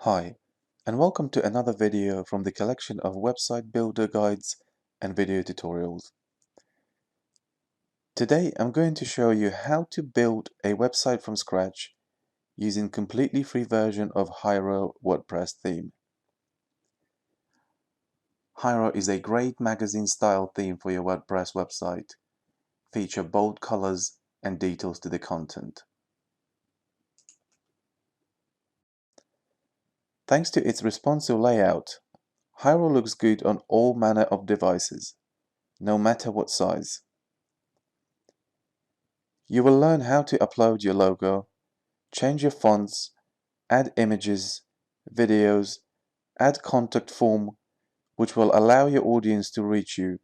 Hi, and welcome to another video from the collection of website builder guides and video tutorials. Today I'm going to show you how to build a website from scratch using completely free version of Hiero WordPress theme. Hiero is a great magazine style theme for your WordPress website. Feature bold colors and details to the content. Thanks to its responsive layout, Hiero looks good on all manner of devices, no matter what size. You will learn how to upload your logo, change your fonts, add images, videos, add contact form, which will allow your audience to reach you,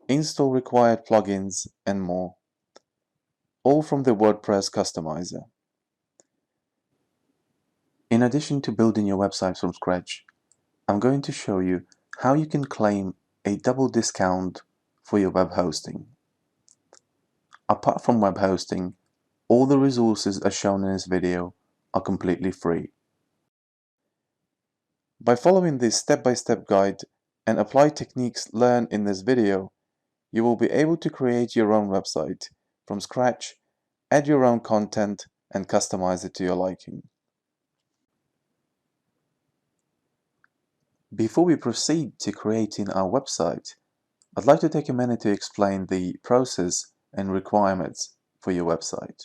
install required plugins, and more. All from the WordPress customizer. In addition to building your website from scratch, I'm going to show you how you can claim a double discount for your web hosting. Apart from web hosting, all the resources as shown in this video are completely free. By following this step-by-step guide and apply techniques learned in this video, you will be able to create your own website from scratch, add your own content, and customize it to your liking. Before we proceed to creating our website, I'd like to take a minute to explain the process and requirements for your website.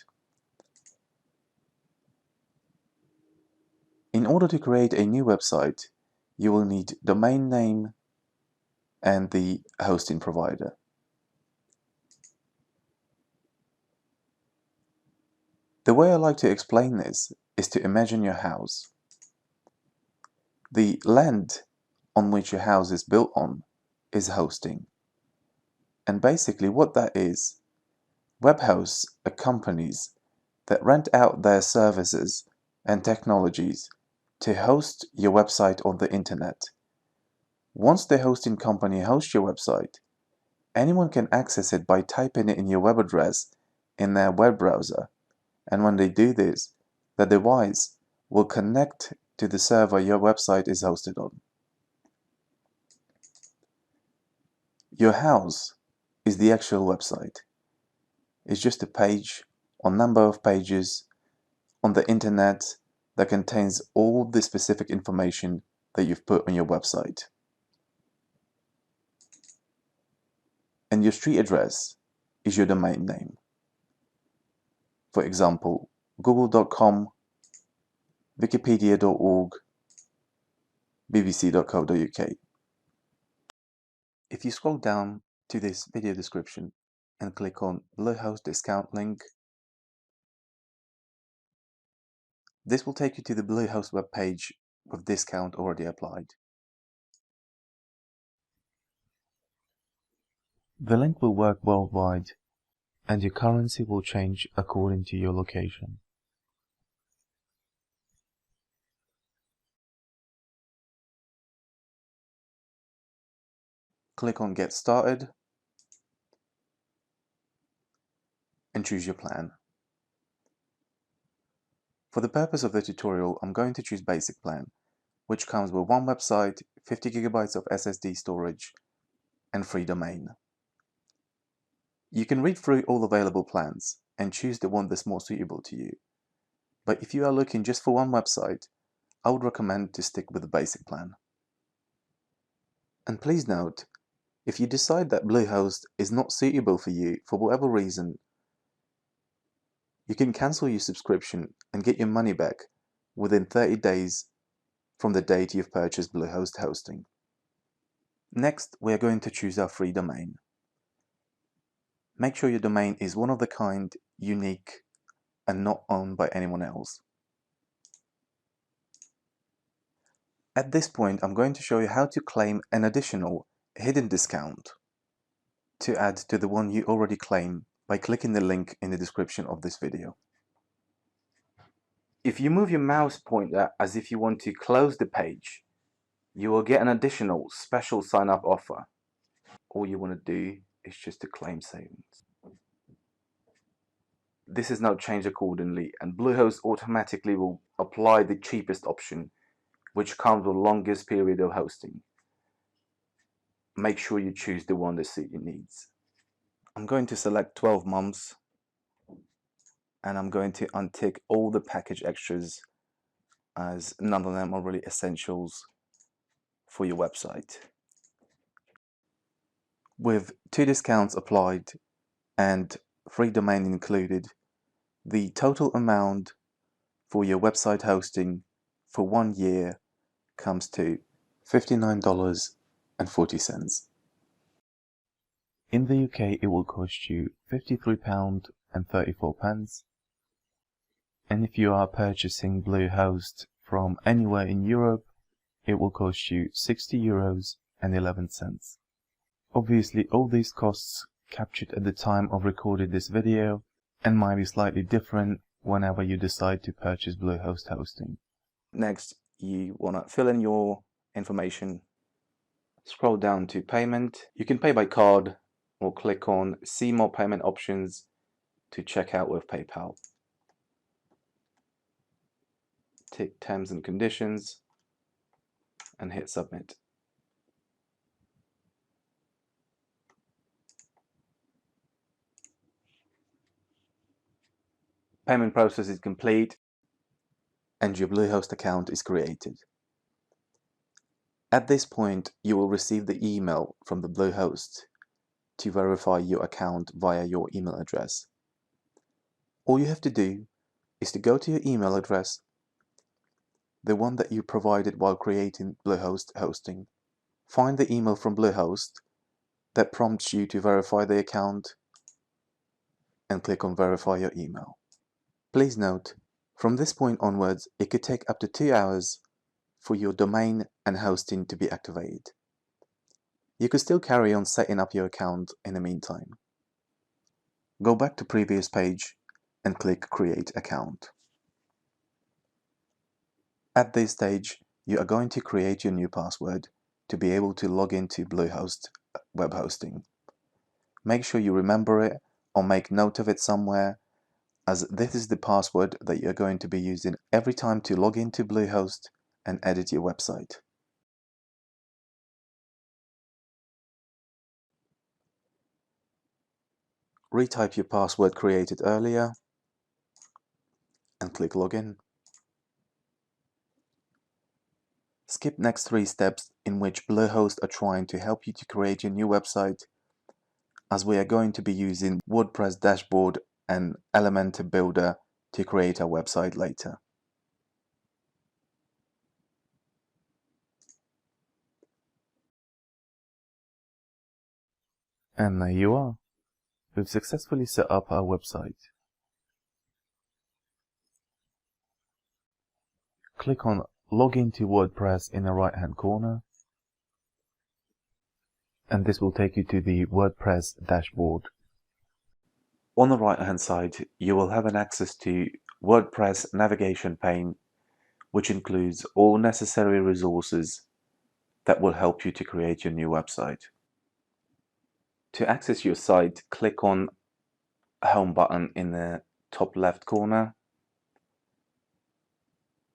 In order to create a new website, you will need domain name and the hosting provider. The way I like to explain this is to imagine your house. The land on which your house is built on is hosting. And basically what that is, web hosts are companies that rent out their services and technologies to host your website on the internet. Once the hosting company hosts your website, anyone can access it by typing it in your web address in their web browser. And when they do this, the device will connect to the server your website is hosted on. Your house is the actual website. It's just a page or number of pages on the internet that contains all the specific information that you've put on your website. And your street address is your domain name. For example, google.com, wikipedia.org, bbc.co.uk. If you scroll down to this video description and click on Bluehost discount link, this will take you to the Bluehost web page with discount already applied. The link will work worldwide, and your currency will change according to your location. Click on Get Started and choose your plan. For the purpose of the tutorial, I'm going to choose Basic Plan, which comes with one website, 50 GB of SSD storage, and free domain. You can read through all available plans and choose the one that's more suitable to you. But if you are looking just for one website, I would recommend to stick with the Basic Plan. And please note, if you decide that Bluehost is not suitable for you for whatever reason, you can cancel your subscription and get your money back within 30 days from the date you've purchased Bluehost hosting. Next, we are going to choose our free domain. Make sure your domain is one of the kind, unique, and not owned by anyone else. At this point, I'm going to show you how to claim an additional hidden discount to add to the one you already claim by clicking the link in the description of this video. If you move your mouse pointer as if you want to close the page, you will get an additional special sign-up offer. All you want to do is just to claim savings. This is now changed accordingly, and Bluehost automatically will apply the cheapest option which comes with the longest period of hosting. Make sure you choose the one that suits your needs. I'm going to select 12 months, and I'm going to untick all the package extras, as none of them are really essentials for your website. With 2 discounts applied and free domain included, the total amount for your website hosting for 1 year comes to $59.40. In the UK, it will cost you £53.34, and if you are purchasing Bluehost from anywhere in Europe, it will cost you €60.11. Obviously, all these costs captured at the time of recording this video and might be slightly different whenever you decide to purchase Bluehost hosting. Next, you want to fill in your information. Scroll down to payment. You can pay by card or click on see more payment options to check out with PayPal. Tick terms and conditions and hit submit. Payment process is complete and your Bluehost account is created. At this point, you will receive the email from the Bluehost to verify your account via your email address. All you have to do is to go to your email address, the one that you provided while creating Bluehost hosting. Find the email from Bluehost that prompts you to verify the account and click on verify your email. Please note, from this point onwards, it could take up to 2 hours for your domain and hosting to be activated. You could still carry on setting up your account in the meantime. Go back to previous page and click Create Account. At this stage, you are going to create your new password to be able to log into Bluehost web hosting. Make sure you remember it or make note of it somewhere, as this is the password that you're going to be using every time to log into Bluehost and edit your website. Retype your password created earlier and click Login. Skip next 3 steps in which Bluehost are trying to help you to create your new website, as we are going to be using WordPress dashboard and Elementor Builder to create our website later. And there you are. We've successfully set up our website. Click on Log into WordPress in the right hand corner, and this will take you to the WordPress dashboard. On the right hand side, you will have an access to WordPress navigation pane, which includes all necessary resources that will help you to create your new website. To access your site, click on Home button in the top left corner,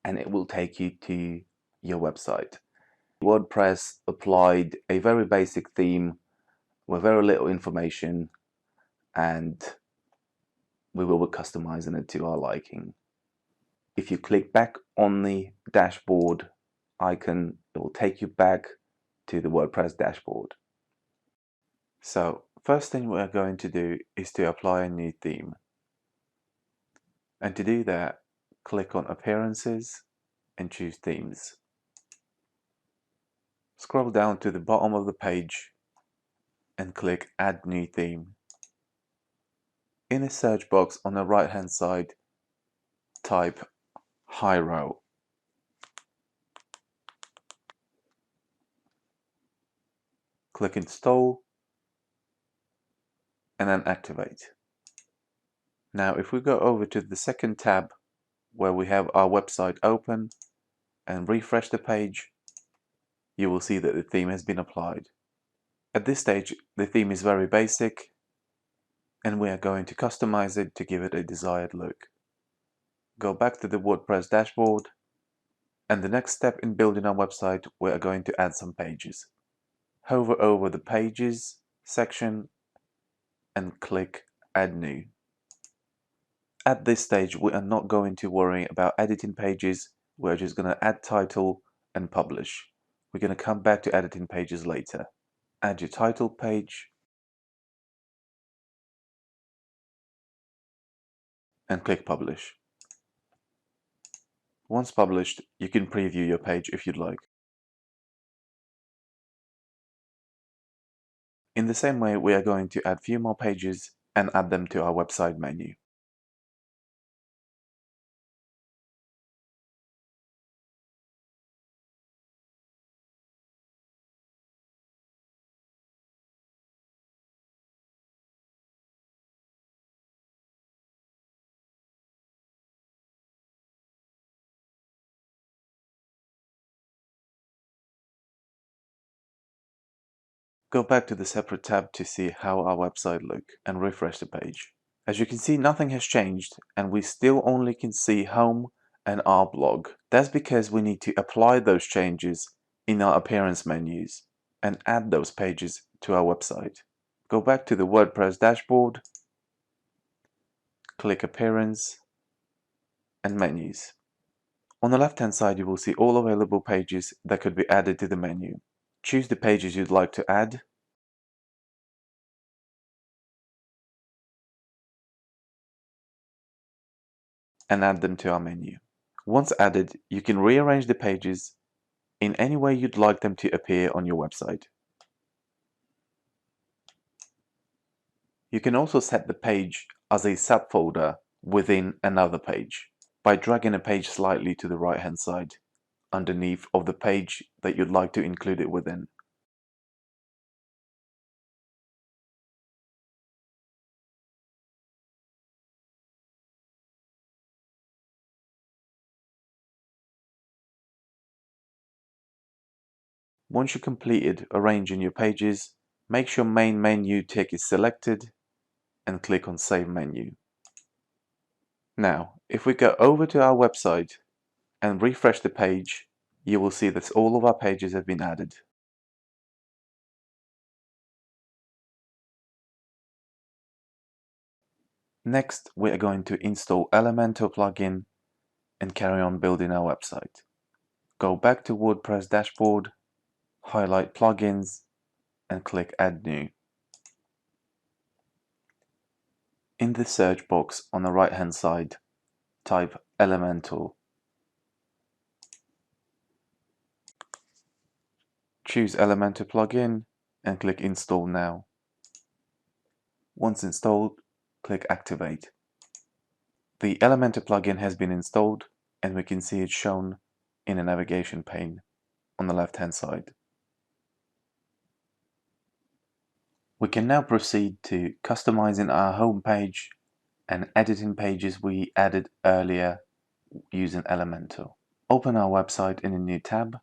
and it will take you to your website. WordPress applied a very basic theme with very little information, and we will be customizing it to our liking. If you click back on the dashboard icon, it will take you back to the WordPress dashboard. So first thing we're going to do is to apply a new theme. And to do that, click on Appearances and choose Themes. Scroll down to the bottom of the page and click Add New Theme. In the search box on the right hand side, type Hiero. Click Install and then Activate. Now if we go over to the second tab where we have our website open and refresh the page, you will see that the theme has been applied. At this stage, the theme is very basic, and we are going to customize it to give it a desired look. Go back to the WordPress dashboard And the next step in building our website, we are going to add some pages. Hover over the Pages section and click Add New. At this stage, we are not going to worry about editing pages. We're just going to add title and publish. We're going to come back to editing pages later. Add your title page and click Publish. Once published, you can preview your page if you'd like. In the same way, we are going to add a few more pages and add them to our website menu. Go back to the separate tab to see how our website looks and refresh the page. As you can see, nothing has changed and we still only can see home and our blog. That's because we need to apply those changes in our appearance menus and add those pages to our website. Go back to the WordPress dashboard, click Appearance and Menus. On the left hand side, you will see all available pages that could be added to the menu. Choose the pages you'd like to add and add them to our menu. Once added, you can rearrange the pages in any way you'd like them to appear on your website. You can also set the page as a subfolder within another page by dragging a page slightly to the right hand side underneath of the page that you'd like to include it within. Once you've completed arranging your pages, make sure Main Menu tick is selected and click on Save Menu. Now, if we go over to our website and refresh the page, you will see that all of our pages have been added. Next, we are going to install Elementor plugin and carry on building our website. Go back to WordPress dashboard, highlight plugins, and click Add New. In the search box on the right hand side, type Elementor. Choose Elementor plugin and click Install Now. Once installed, click Activate. The Elementor plugin has been installed and we can see it shown in a navigation pane on the left hand side. We can now proceed to customizing our home page and editing pages we added earlier using Elementor. Open our website in a new tab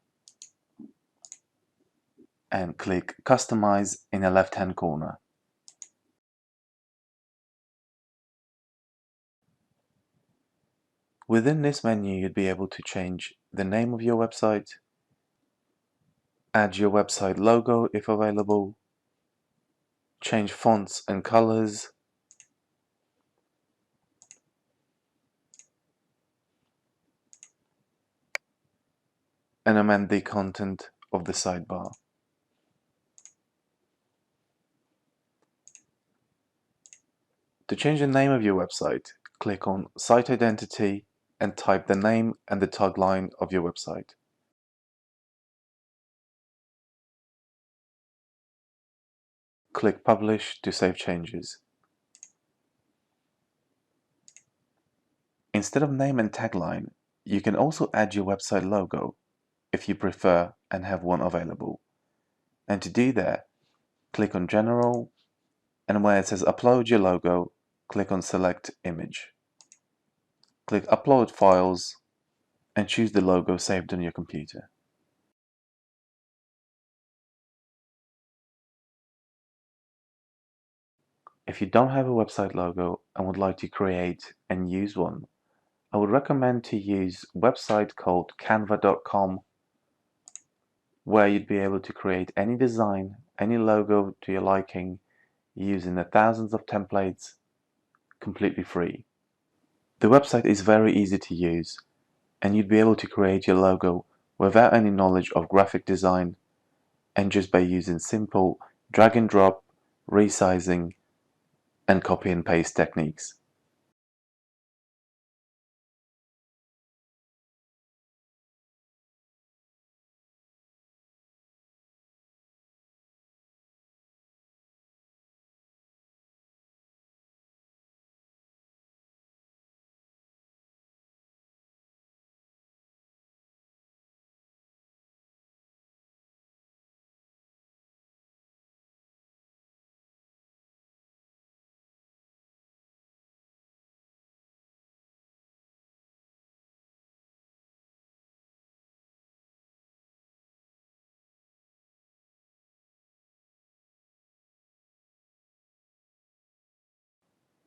and click Customize in the left hand corner. Within this menu, you'd be able to change the name of your website, add your website logo if available, change fonts and colors, and amend the content of the sidebar. To change the name of your website, click on Site Identity and type the name and the tagline of your website. Click Publish to save changes. Instead of name and tagline, you can also add your website logo if you prefer and have one available. And to do that, click on General, and where it says Upload your logo, click on Select Image. Click Upload Files and choose the logo saved on your computer. If you don't have a website logo and would like to create and use one, I would recommend to use a website called canva.com, where you'd be able to create any design, any logo to your liking, using the thousands of templates completely free. The website is very easy to use, and you'd be able to create your logo without any knowledge of graphic design, and just by using simple drag and drop, resizing, and copy and paste techniques.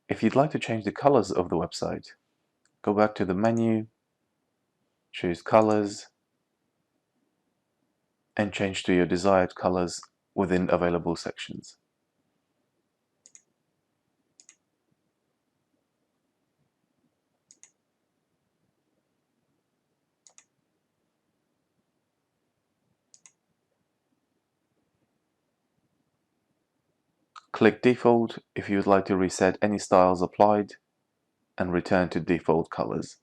If you'd like to change the colors of the website, go back to the menu, choose colors, and change to your desired colors within available sections. Click Default if you would like to reset any styles applied, and return to default colors.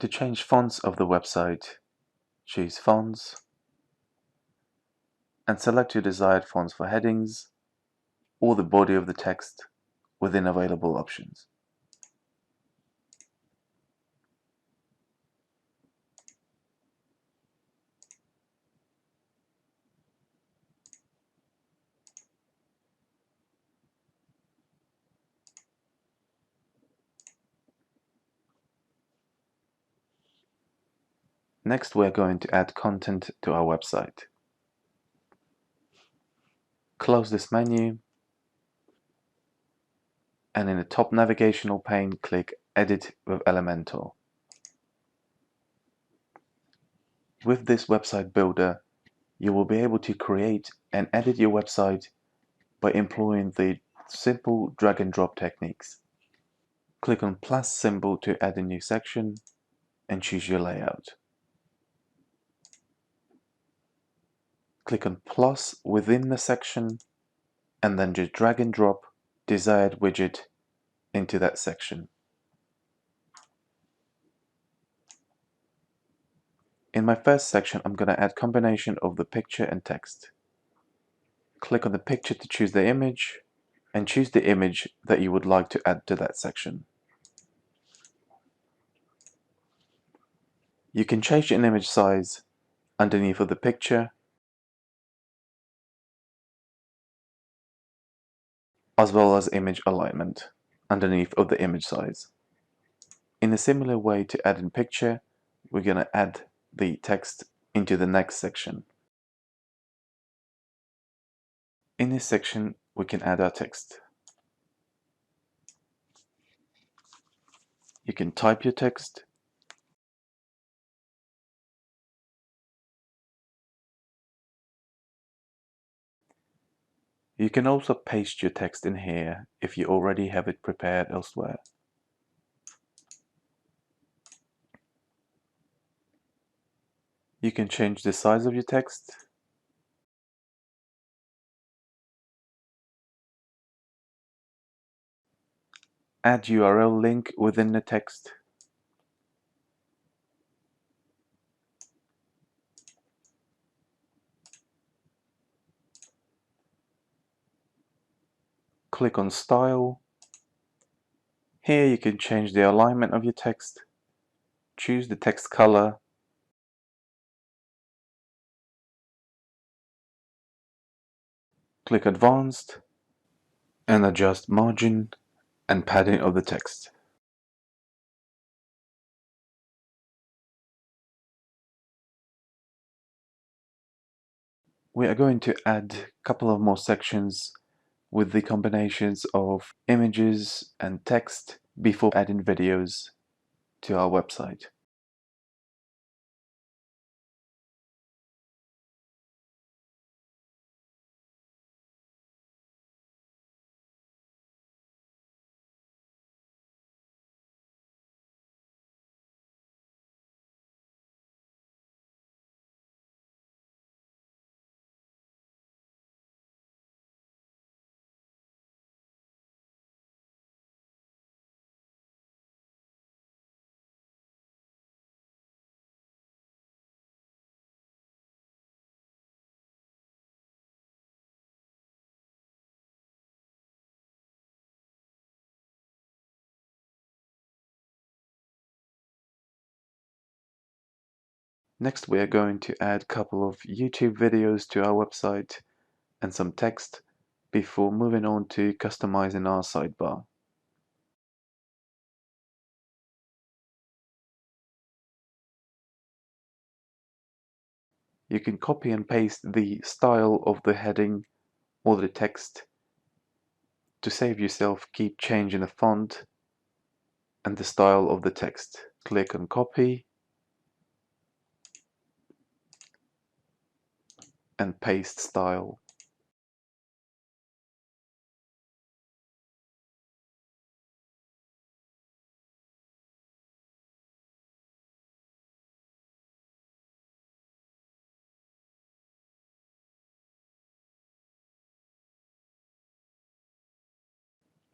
To change fonts of the website, choose Fonts, and select your desired fonts for headings or the body of the text within available options. Next, we're going to add content to our website. Close this menu, and in the top navigational pane, click Edit with Elementor. With this website builder, you will be able to create and edit your website by employing the simple drag and drop techniques. Click on plus symbol to add a new section and choose your layout. Click on plus within the section and then just drag and drop desired widget into that section. In my first section, I'm going to add combination of the picture and text. Click on the picture to choose the image and choose the image that you would like to add to that section. You can change an image size underneath of the picture, as well as image alignment underneath of the image size. In a similar way to add in picture, we're going to add the text into the next section. In this section, we can add our text. You can type your text. You can also paste your text in here if you already have it prepared elsewhere. You can change the size of your text. Add URL link within the text. Click on Style. Here you can change the alignment of your text. Choose the text color. Click Advanced and adjust margin and padding of the text. We are going to add a couple of more sections with the combinations of images and text before adding videos to our website. Next, we are going to add a couple of YouTube videos to our website and some text before moving on to customizing our sidebar. You can copy and paste the style of the heading or the text. To save yourself, keep changing the font and the style of the text. Click on copy and paste style.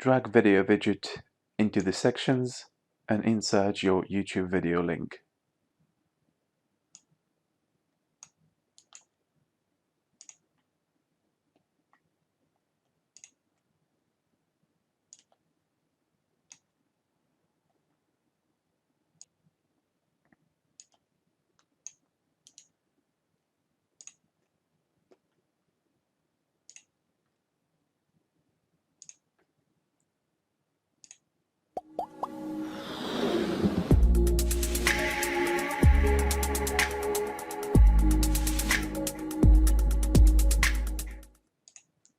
Drag video widget into the sections and insert your YouTube video link.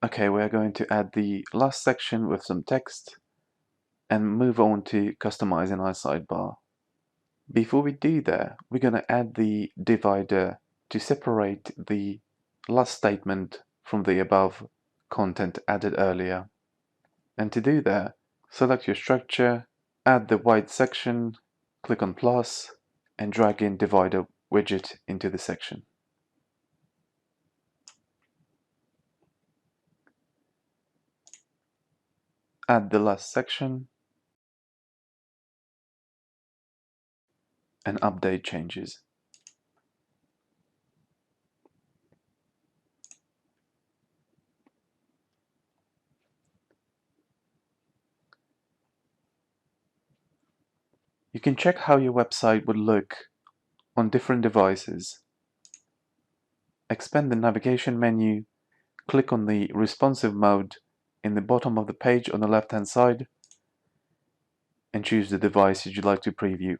Okay, we are going to add the last section with some text and move on to customizing our sidebar. Before we do that, we're going to add the divider to separate the last statement from the above content added earlier. And to do that, select your structure, add the white section, click on plus, and drag in divider widget into the section. Add the last section and update changes. You can check how your website would look on different devices. Expand the navigation menu, click on the responsive mode in the bottom of the page on the left-hand side, and choose the device you'd like to preview.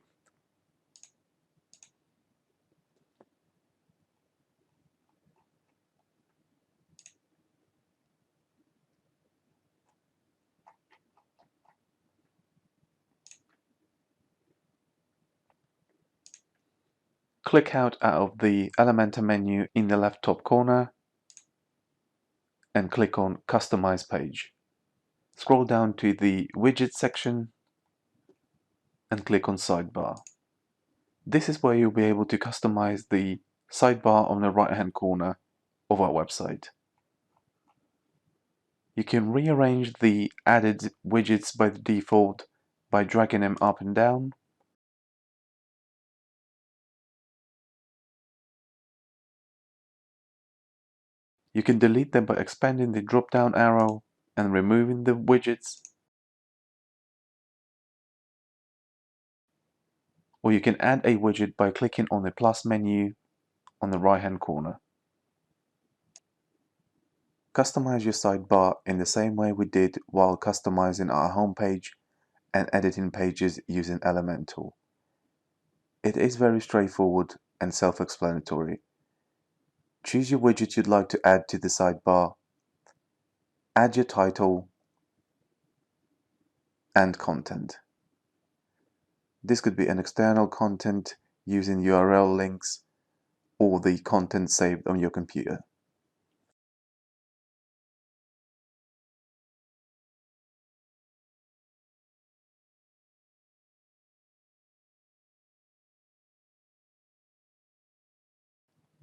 Click out of the Elementor menu in the left top corner and click on Customize Page. Scroll down to the Widget section and click on Sidebar. This is where you'll be able to customize the sidebar on the right-hand corner of our website. You can rearrange the added widgets by the default by dragging them up and down. You can delete them by expanding the drop-down arrow and removing the widgets. Or you can add a widget by clicking on the plus menu on the right-hand corner. Customize your sidebar in the same way we did while customizing our homepage and editing pages using Elementor. It is very straightforward and self-explanatory. Choose your widget you'd like to add to the sidebar, add your title and content. This could be an external content using URL links or the content saved on your computer.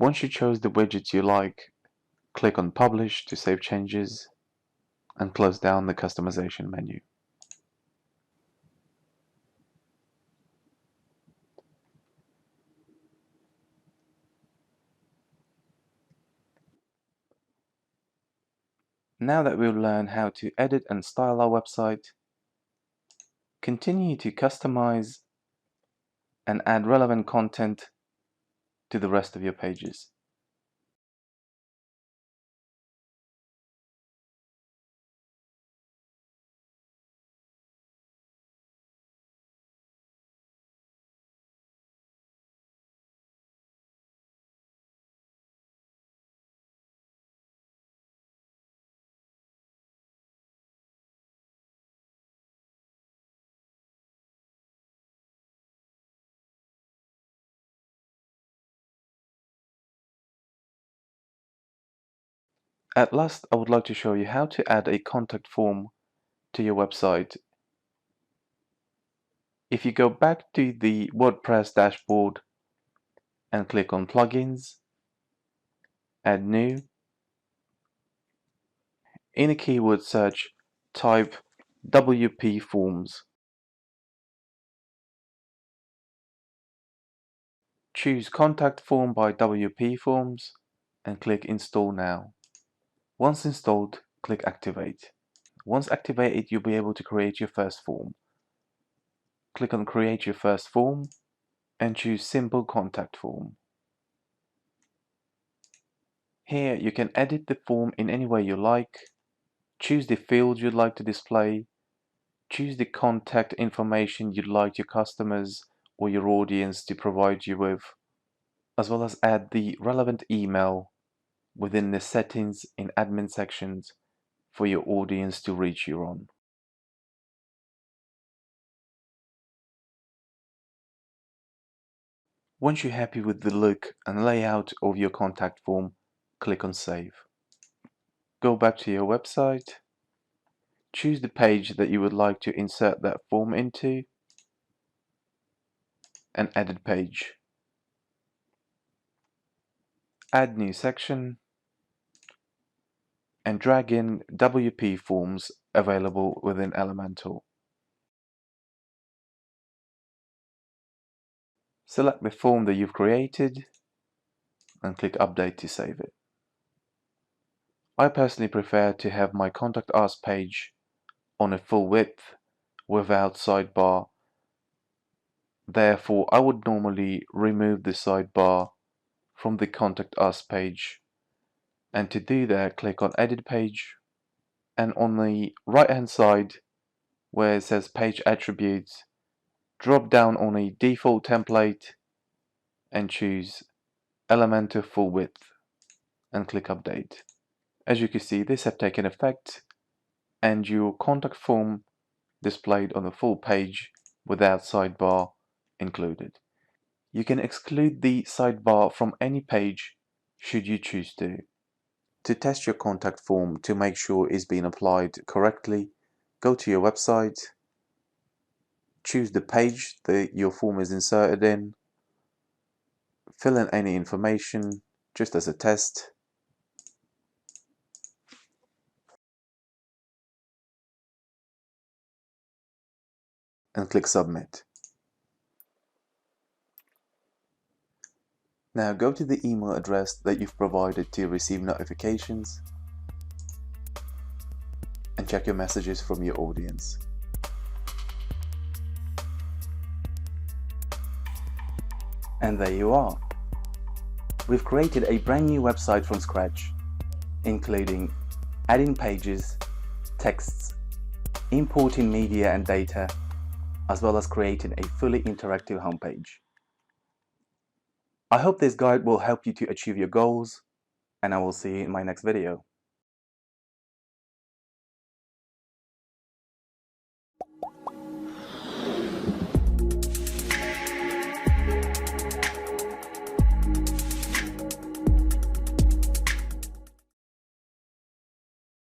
Once you chose the widgets you like, click on Publish to save changes and close down the customization menu. Now that we've learned how to edit and style our website, continue to customize and add relevant content to the rest of your pages. At last, I would like to show you how to add a contact form to your website. If you go back to the WordPress dashboard and click on Plugins, Add New, in a keyword search, type WP Forms. Choose Contact Form by WP Forms and click Install Now. Once installed, click Activate. Once activated, you'll be able to create your first form. Click on Create Your First Form and choose Simple Contact Form. Here you can edit the form in any way you like, choose the fields you'd like to display, choose the contact information you'd like your customers or your audience to provide you with, as well as add the relevant email within the settings in admin sections for your audience to reach you on. Once you're happy with the look and layout of your contact form, click on Save. Go back to your website, choose the page that you would like to insert that form into, and Edit Page. Add New Section, and drag in WP forms available within Elementor. Select the form that you've created and click Update to save it. I personally prefer to have my Contact Us page on a full width without sidebar. Therefore, I would normally remove the sidebar from the Contact Us page. And to do that, click on Edit Page, and on the right hand side where it says Page Attributes, drop down on a default template and choose Elementor Full Width and click Update. As you can see, this has taken effect and your contact form displayed on the full page without sidebar included. You can exclude the sidebar from any page should you choose to. To test your contact form to make sure it's been applied correctly, go to your website, choose the page that your form is inserted in, fill in any information just as a test, and click Submit. Now go to the email address that you've provided to receive notifications and check your messages from your audience. And there you are. We've created a brand new website from scratch, including adding pages, texts, importing media and data, as well as creating a fully interactive homepage. I hope this guide will help you to achieve your goals, and I will see you in my next video.